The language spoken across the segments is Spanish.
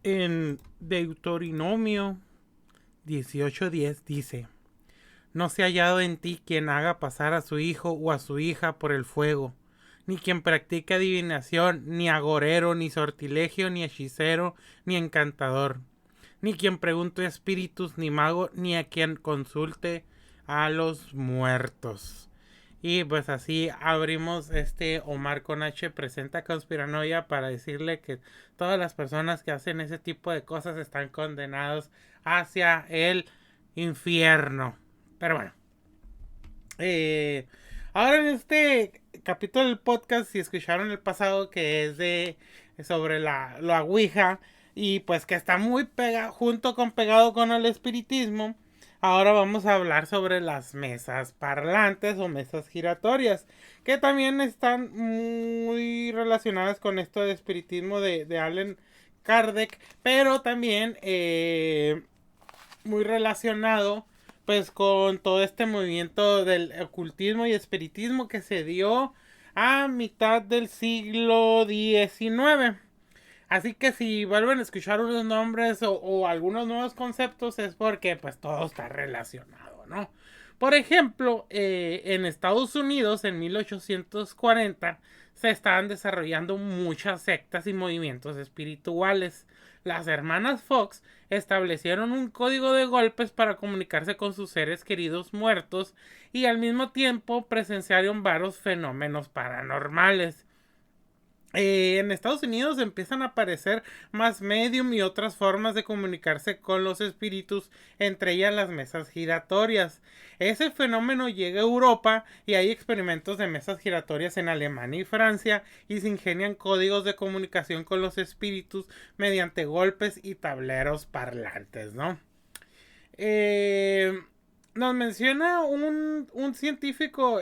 En Deuteronomio 18:10 dice: No se ha hallado en ti quien haga pasar a su hijo o a su hija por el fuego, ni quien practique adivinación, ni agorero, ni sortilegio, ni hechicero, ni encantador, ni quien pregunte espíritus, ni mago, ni a quien consulte a los muertos. Y pues así abrimos Omar con H presenta Conspiranoia para decirle que todas las personas que hacen ese tipo de cosas están condenados hacia el infierno. Pero bueno, ahora en este capítulo del podcast, si escucharon el pasado, que es sobre la Ouija, y pues que está muy pegado con el espiritismo. Ahora vamos a hablar sobre las mesas parlantes o mesas giratorias, que también están muy relacionadas con esto de espiritismo de Allen Kardec, pero también muy relacionado pues con todo este movimiento del ocultismo y espiritismo que se dio a mitad del siglo XIX. Así que si vuelven a escuchar unos nombres o algunos nuevos conceptos es porque pues todo está relacionado, ¿no? Por ejemplo, en Estados Unidos en 1840 se estaban desarrollando muchas sectas y movimientos espirituales. Las hermanas Fox establecieron un código de golpes para comunicarse con sus seres queridos muertos y al mismo tiempo presenciaron varios fenómenos paranormales. En Estados Unidos empiezan a aparecer más medium y otras formas de comunicarse con los espíritus, entre ellas las mesas giratorias. Ese fenómeno llega a Europa y hay experimentos de mesas giratorias en Alemania y Francia y se ingenian códigos de comunicación con los espíritus mediante golpes y tableros parlantes, ¿no? Nos menciona un científico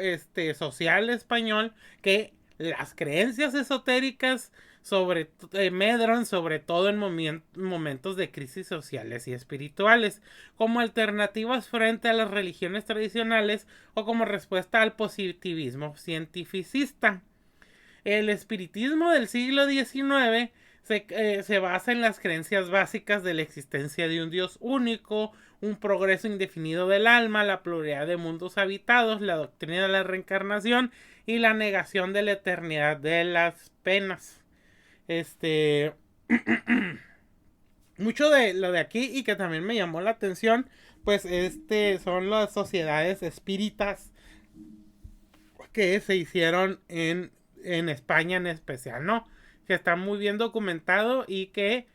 social español que las creencias esotéricas medran sobre todo en momentos de crisis sociales y espirituales, como alternativas frente a las religiones tradicionales o como respuesta al positivismo cientificista. El espiritismo del siglo XIX se basa en las creencias básicas de la existencia de un Dios único, un progreso indefinido del alma, la pluralidad de mundos habitados, la doctrina de la reencarnación y la negación de la eternidad de las penas. Mucho de lo de aquí y que también me llamó la atención, pues son las sociedades espíritas que se hicieron en España en especial, ¿no? Que está muy bien documentado y que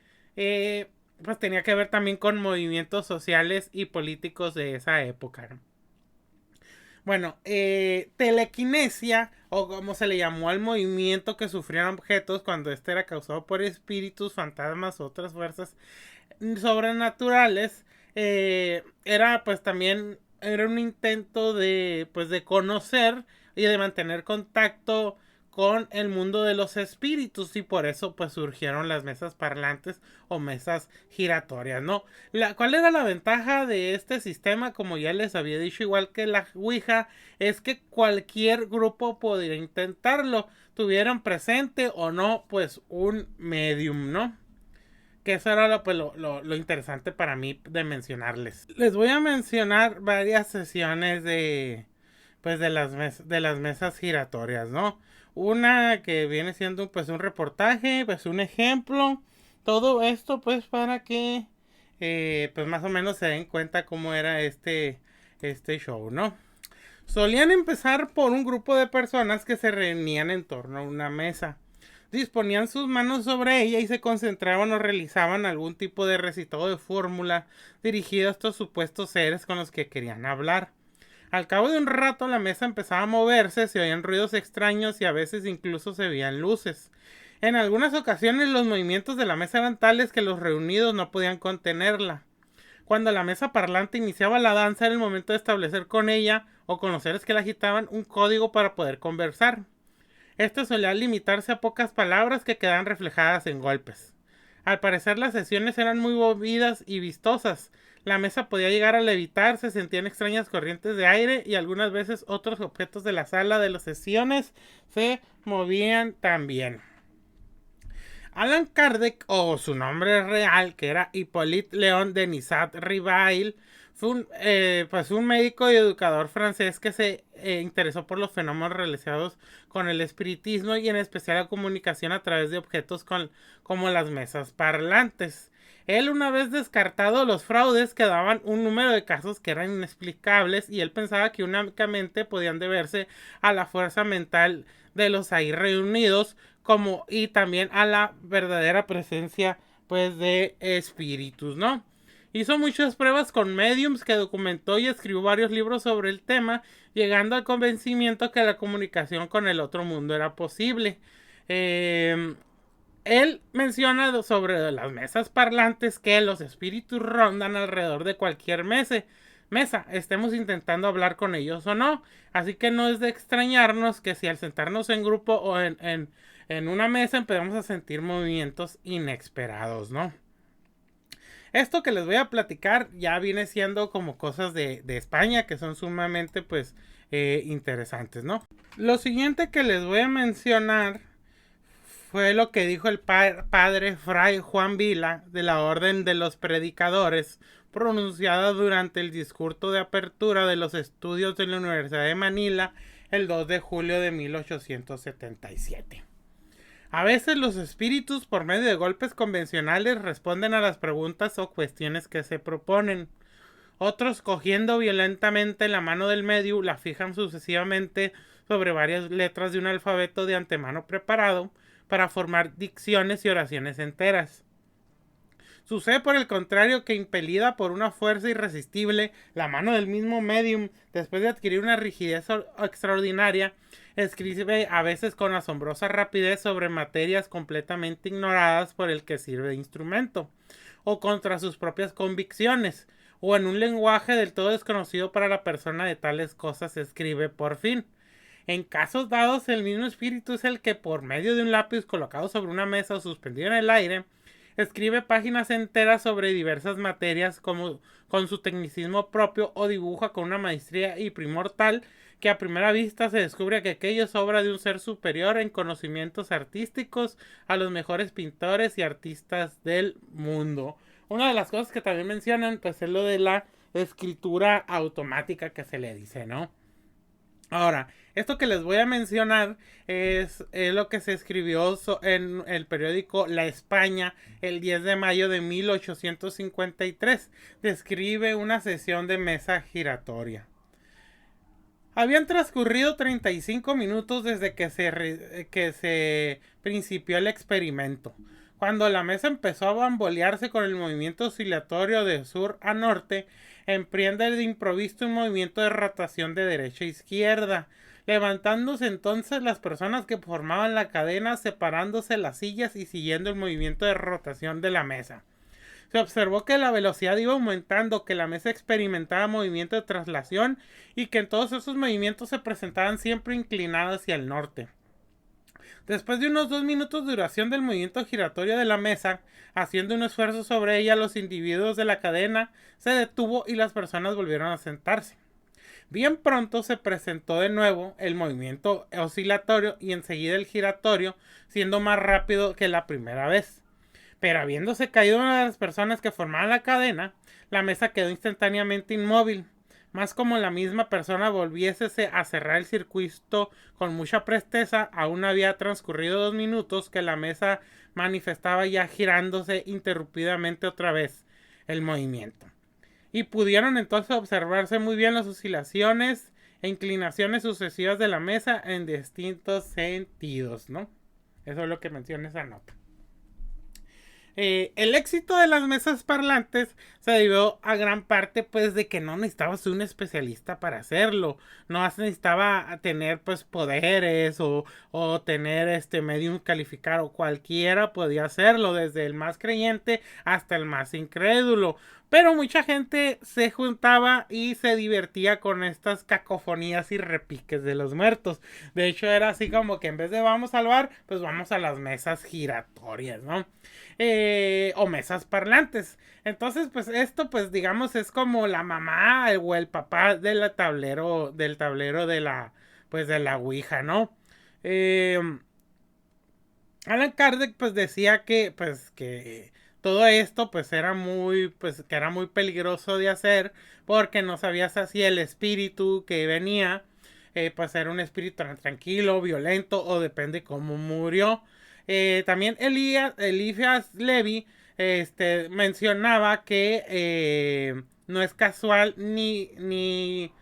pues tenía que ver también con movimientos sociales y políticos de esa época, ¿no? Bueno, telequinesia, o como se le llamó al movimiento que sufrían objetos cuando este era causado por espíritus, fantasmas u otras fuerzas sobrenaturales, era pues también era un intento de conocer y de mantener contacto con el mundo de los espíritus y por eso pues surgieron las mesas parlantes o mesas giratorias, ¿no? ¿Cuál era la ventaja de este sistema? Como ya les había dicho, igual que la Ouija, es que cualquier grupo podría intentarlo, tuvieran presente o no pues un medium, ¿no? Que eso era lo interesante para mí de mencionarles. Les voy a mencionar varias sesiones de las mesas giratorias, ¿no? Una que viene siendo pues un reportaje, pues un ejemplo. Todo esto pues para que pues más o menos se den cuenta cómo era este show, ¿no? Solían empezar por un grupo de personas que se reunían en torno a una mesa. Disponían sus manos sobre ella y se concentraban o realizaban algún tipo de recitado de fórmula dirigido a estos supuestos seres con los que querían hablar. Al cabo de un rato la mesa empezaba a moverse, se oían ruidos extraños y a veces incluso se veían luces. En algunas ocasiones los movimientos de la mesa eran tales que los reunidos no podían contenerla. Cuando la mesa parlante iniciaba la danza era el momento de establecer con ella o con los seres que la agitaban un código para poder conversar. Esto solía limitarse a pocas palabras que quedaban reflejadas en golpes. Al parecer las sesiones eran muy movidas y vistosas. La mesa podía llegar a levitar, se sentían extrañas corrientes de aire y algunas veces otros objetos de la sala de las sesiones se movían también. Allan Kardec, o su nombre real, que era Hippolyte Léon Denisard Rivail, fue un médico y educador francés que se interesó por los fenómenos relacionados con el espiritismo y en especial la comunicación a través de objetos como las mesas parlantes. Él, una vez descartado los fraudes, quedaban un número de casos que eran inexplicables y él pensaba que únicamente podían deberse a la fuerza mental de los ahí reunidos y también a la verdadera presencia pues de espíritus, ¿no? Hizo muchas pruebas con mediums que documentó y escribió varios libros sobre el tema, llegando al convencimiento que la comunicación con el otro mundo era posible. Él menciona sobre las mesas parlantes que los espíritus rondan alrededor de cualquier mesa, estemos intentando hablar con ellos o no. Así que no es de extrañarnos que si al sentarnos en grupo o en una mesa empezamos a sentir movimientos inesperados, ¿no? Esto que les voy a platicar ya viene siendo como cosas de España que son sumamente pues interesantes, ¿no? Lo siguiente que les voy a mencionar fue lo que dijo el padre Fray Juan Vila de la Orden de los Predicadores, pronunciada durante el discurso de apertura de los estudios de la Universidad de Manila el 2 de julio de 1877. A veces los espíritus, por medio de golpes convencionales, responden a las preguntas o cuestiones que se proponen. Otros, cogiendo violentamente la mano del medium, la fijan sucesivamente sobre varias letras de un alfabeto de antemano preparado para formar dicciones y oraciones enteras. Sucede por el contrario que, impelida por una fuerza irresistible, la mano del mismo medium, después de adquirir una rigidez extraordinaria, escribe a veces con asombrosa rapidez sobre materias completamente ignoradas por el que sirve de instrumento, o contra sus propias convicciones, o en un lenguaje del todo desconocido para la persona de tales cosas escribe por fin. En casos dados, el mismo espíritu es el que, por medio de un lápiz colocado sobre una mesa o suspendido en el aire, escribe páginas enteras sobre diversas materias con su tecnicismo propio, o dibuja con una maestría y primor tal que a primera vista se descubre que aquello es obra de un ser superior en conocimientos artísticos a los mejores pintores y artistas del mundo. Una de las cosas que también mencionan pues es lo de la escritura automática que se le dice, ¿no? Ahora, esto que les voy a mencionar es lo que se escribió en el periódico La España el 10 de mayo de 1853. Describe una sesión de mesa giratoria. Habían transcurrido 35 minutos desde que se principió el experimento, cuando la mesa empezó a bambolearse con el movimiento oscilatorio de sur a norte. Emprende de improviso un movimiento de rotación de derecha a izquierda, levantándose entonces las personas que formaban la cadena, separándose las sillas y siguiendo el movimiento de rotación de la mesa. Se observó que la velocidad iba aumentando, que la mesa experimentaba movimiento de traslación y que en todos esos movimientos se presentaban siempre inclinadas hacia el norte. Después de unos 2 minutos de duración del movimiento giratorio de la mesa, haciendo un esfuerzo sobre ella, los individuos de la cadena se detuvo y las personas volvieron a sentarse. Bien pronto se presentó de nuevo el movimiento oscilatorio y enseguida el giratorio, siendo más rápido que la primera vez. Pero habiéndose caído una de las personas que formaban la cadena, la mesa quedó instantáneamente inmóvil. Más como la misma persona volviese a cerrar el circuito con mucha presteza, aún había transcurrido 2 minutos que la mesa manifestaba ya girándose interrumpidamente otra vez el movimiento. Y pudieron entonces observarse muy bien las oscilaciones e inclinaciones sucesivas de la mesa en distintos sentidos, ¿no? Eso es lo que menciona esa nota. El éxito de las mesas parlantes se debió a gran parte pues de que no necesitabas un especialista para hacerlo, no necesitaba tener pues poderes o tener medium calificado, cualquiera podía hacerlo, desde el más creyente hasta el más incrédulo. Pero mucha gente se juntaba y se divertía con estas cacofonías y repiques de los muertos. De hecho era así como que en vez de vamos al bar, pues vamos a las mesas giratorias, ¿no? O mesas parlantes. Entonces pues esto pues digamos es como la mamá o el papá del tablero de la pues de la ouija, ¿no? Alan Kardec pues decía que todo esto pues era que era muy peligroso de hacer, porque no sabías si el espíritu que venía pues era un espíritu tranquilo, violento, o depende cómo murió. También Eliphas Levi mencionaba que no es casual ni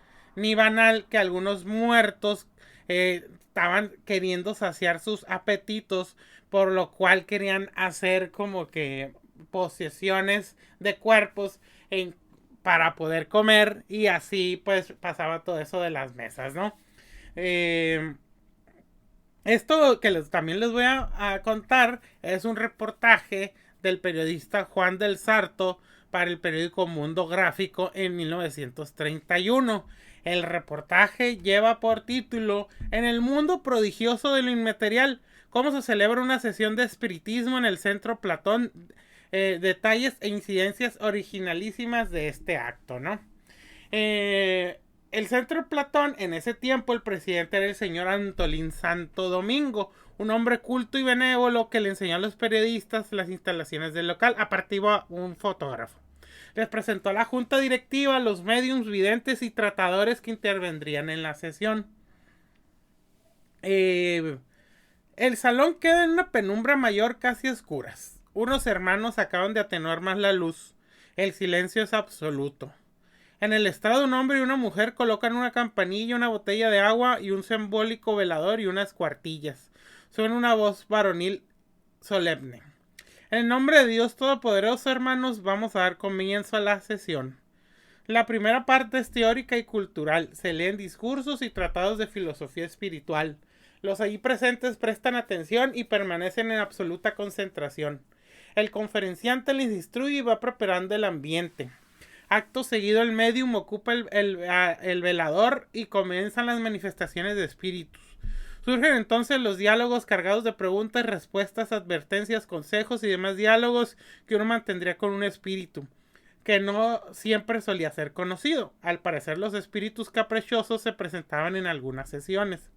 banal que algunos muertos estaban queriendo saciar sus apetitos, por lo cual querían hacer como que posesiones de cuerpos para poder comer, y así pues pasaba todo eso de las mesas, ¿no? Eh, Esto que también les voy a contar es un reportaje del periodista Juan del Sarto para el periódico Mundo Gráfico en 1931. El reportaje lleva por título "En el mundo prodigioso de lo inmaterial, cómo se celebra una sesión de espiritismo en el Centro Platón, detalles e incidencias originalísimas de este acto", ¿no? El Centro Platón, en ese tiempo el presidente era el señor Antolín Santo Domingo, un hombre culto y benévolo que le enseñó a los periodistas las instalaciones del local, aparte iba un fotógrafo. Les presentó a la junta directiva, los médiums, videntes y tratadores que intervendrían en la sesión. El salón queda en una penumbra mayor, casi oscuras. Unos hermanos acaban de atenuar más la luz. El silencio es absoluto. En el estrado un hombre y una mujer colocan una campanilla, una botella de agua y un simbólico velador y unas cuartillas. Suena una voz varonil solemne. "En el nombre de Dios Todopoderoso, hermanos, vamos a dar comienzo a la sesión. La primera parte es teórica y cultural. Se leen discursos y tratados de filosofía espiritual. Los allí presentes prestan atención y permanecen en absoluta concentración. El conferenciante les instruye y va preparando el ambiente. Acto seguido el medium ocupa el velador y comienzan las manifestaciones de espíritus. Surgen entonces los diálogos cargados de preguntas, respuestas, advertencias, consejos y demás diálogos que uno mantendría con un espíritu, que no siempre solía ser conocido. Al parecer los espíritus caprichosos se presentaban en algunas sesiones.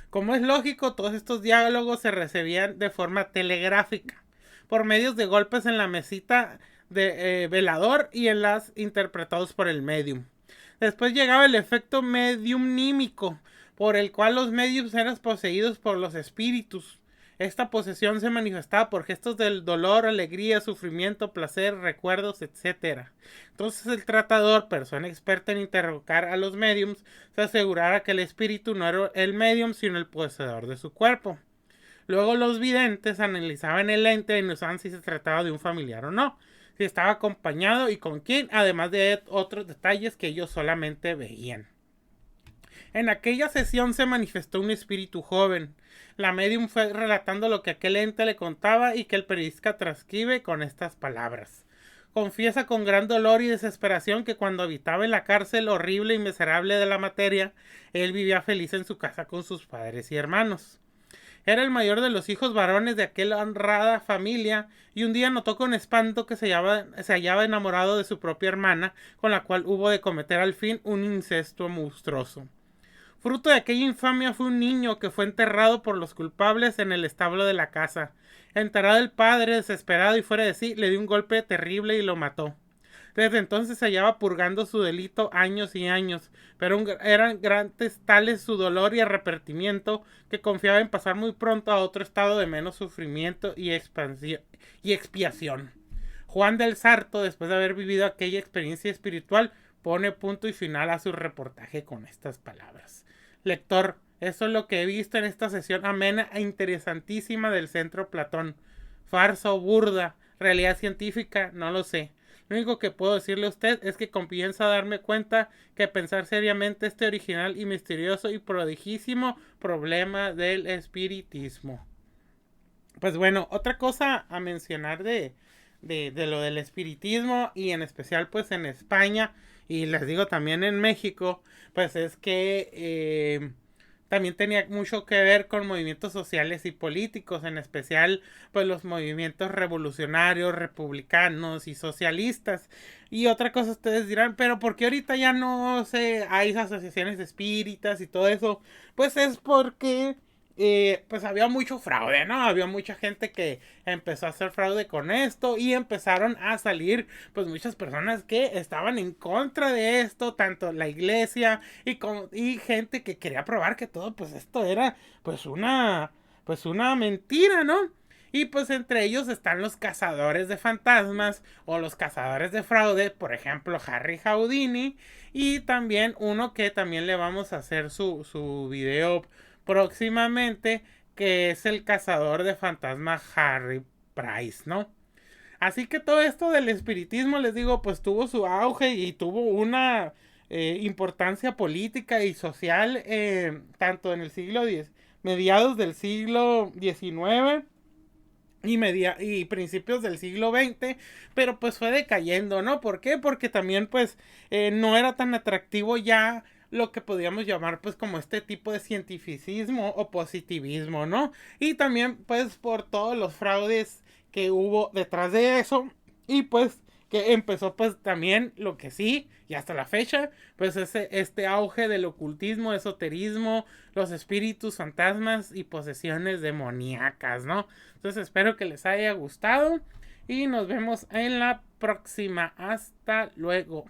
Como es lógico, todos estos diálogos se recibían de forma telegráfica, por medios de golpes en la mesita de velador y en las interpretados por el medium. Después llegaba el efecto mediumnímico, por el cual los mediums eran poseídos por los espíritus. Esta posesión se manifestaba por gestos del dolor, alegría, sufrimiento, placer, recuerdos, etc. Entonces el tratador, persona experta en interrogar a los mediums, se asegurara que el espíritu no era el medium, sino el poseedor de su cuerpo. Luego los videntes analizaban el ente y no saben si se trataba de un familiar o no, si estaba acompañado y con quién, además de otros detalles que ellos solamente veían. En aquella sesión se manifestó un espíritu joven. La medium fue relatando lo que aquel ente le contaba y que el periodista transcribe con estas palabras. Confiesa con gran dolor y desesperación que cuando habitaba en la cárcel horrible y miserable de la materia, él vivía feliz en su casa con sus padres y hermanos. Era el mayor de los hijos varones de aquella honrada familia, y un día notó con espanto que se hallaba enamorado de su propia hermana, con la cual hubo de cometer al fin un incesto monstruoso. Fruto de aquella infamia fue un niño que fue enterrado por los culpables en el establo de la casa. Enterrado el padre, desesperado y fuera de sí, le dio un golpe terrible y lo mató. Desde entonces se hallaba purgando su delito años y años, pero eran grandes tales su dolor y arrepentimiento que confiaba en pasar muy pronto a otro estado de menos sufrimiento y expiación. Juan del Sarto, después de haber vivido aquella experiencia espiritual, pone punto y final a su reportaje con estas palabras. Lector, eso es lo que he visto en esta sesión amena e interesantísima del Centro Platón. Farsa o burda, realidad científica, no lo sé. Lo único que puedo decirle a usted es que comienzo a darme cuenta que pensar seriamente este original y misterioso y prodigísimo problema del espiritismo. Pues bueno, otra cosa a mencionar de lo del espiritismo, y en especial pues en España, y les digo también en México, pues es que también tenía mucho que ver con movimientos sociales y políticos, en especial pues los movimientos revolucionarios, republicanos y socialistas. Y otra cosa, ustedes dirán, pero ¿por qué ahorita ya no hay asociaciones espíritas y todo eso? Pues es porque pues había mucho fraude, ¿no? Había mucha gente que empezó a hacer fraude con esto y empezaron a salir pues muchas personas que estaban en contra de esto, tanto la iglesia y gente que quería probar que todo pues esto era pues una mentira, ¿no? Y pues entre ellos están los cazadores de fantasmas o los cazadores de fraude, por ejemplo Harry Houdini, y también uno que también le vamos a hacer su video próximamente, que es el cazador de fantasmas Harry Price, ¿no? Así que todo esto del espiritismo, les digo, pues tuvo su auge y tuvo una importancia política y social, tanto en el mediados del siglo XIX y principios del siglo XX, pero pues fue decayendo, ¿no? ¿Por qué? Porque también pues no era tan atractivo ya lo que podríamos llamar pues como este tipo de cientificismo o positivismo, ¿no? Y también pues por todos los fraudes que hubo detrás de eso y pues que empezó pues también lo que sí y hasta la fecha pues este auge del ocultismo, esoterismo, los espíritus, fantasmas y posesiones demoníacas, ¿no? Entonces espero que les haya gustado y nos vemos en la próxima. Hasta luego.